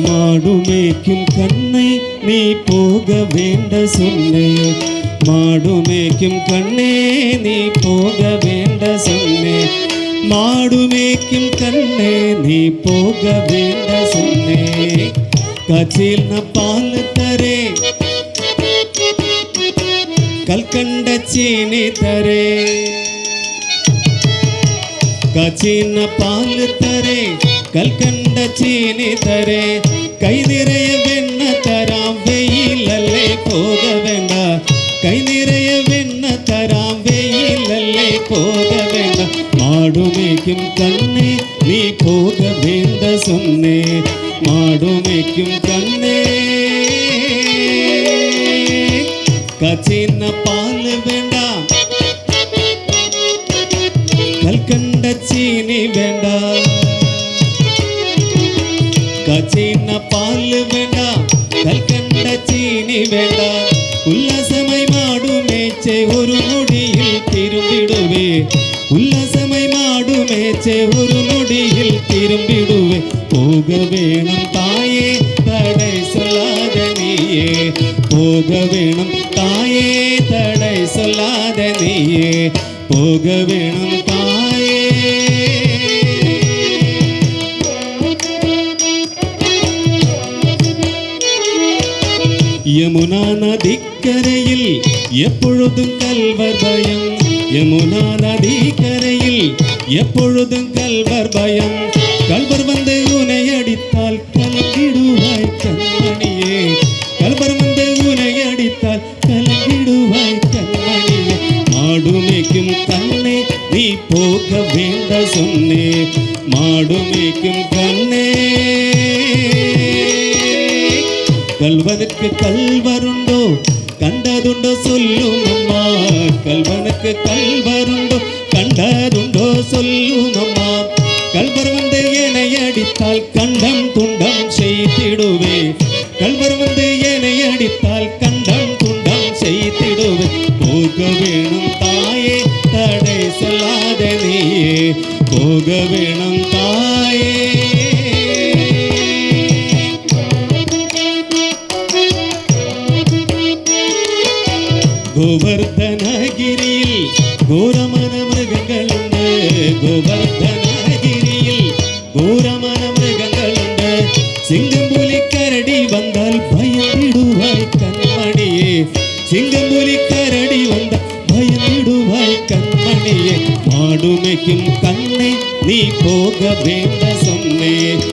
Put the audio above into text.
மாடுமேய்க்கும் கண்ணை நீ போக வேண்ட சொன்னே, மாடுமேய்க்கும் கண்ணே நீ போக வேண்ட சொன்னே, மாடுமேய்க்கும் கண்ணே நீ போக வேண்ட சொன்னே. காற்றில் ந பால் தரே கல்கண்ட சீனி தரே, காற்றின பால் தரே கல்கண்ட சீனி தரே, கை நிறைய வெண்ண தராம் வெயிலல்லே போக வேண்டா, கை நிறைய வெண்ண தராம் வெயிலல்லே போக வேண்டா. மாடுமேய்க்கும் கண்ணே நீ போக வேண்ட சொன்னே, மாடுமேய்க்கும் கண்ணே. காற்றின பால் வேண்டாம் கல்கண்ட சீனி வேண்டாம், காற்றின பால் வேண்டாம் கல்கண்ட சீனி வேண்டாம். உல்லாசமாய் மாடு மேய்ச்சே ஒரு நொடியில் திரும்பிடுவே, உல்லாசமாய் மாடு மேய்ச்சே ஒரு நொடியில் திரும்பிடுவே. போக வேணும் தாயே தடை சொல்லாத நீயே, போக வேணும் தாயே தடை சொல்லாத நீயே, போக வேணும் தாயே. யமுனா நதிக்கரையில் எப்பொழுதும் கல்வர் பயம், யமுனா நதிக்கரையில் எப்பொழுதும் கல்வர் பயம். கல்வர் வந்து உனை அடித்தால் கலங்கிடுவாய் கண்மணியே, கல்வர் வந்து உனை அடித்தால் கலங்கிடுவாய் கண்மணியே. மாடுமேய்க்கும் கண்ணே நீ போக வேண்ட சொன்னே, மாடுமேய்க்கும் கண்ணே. கல்வனுக்கு கல்வருண்டோ கண்டதுண்டோ சொல்லும் அம்மா, கல்வனுக்கு கல்வருண்டோ கண்டதுண்டோ சொல்லும் அம்மா. கல்வர் வந்து என்னை அடித்தால் கண்டம் துண்டம் செய்திடுவே, கல்வர் வந்து என்னை அடித்தால் கண்டம் துண்டம் செய்திடுவே. போக வேணும் தாயே தடை சொல்லாத நீயே, போக வேணும் தாயே. கோவர்தனகிரியில் கோரமான மிருகங்கள் உண்டு, கோவர்தனகிரியில் கோரமான மிருகங்கள் உண்டு. சிங்கம்புலி கரடி வந்தால் பயந்திடுவாய் கண்மணியே, சிங்கம்புலி கரடி வந்தால் பயந்திடுவாய் கண்மணியே. மாடுமேய்க்கும் கண்ணை நீ போக வேண்ட சொன்னே.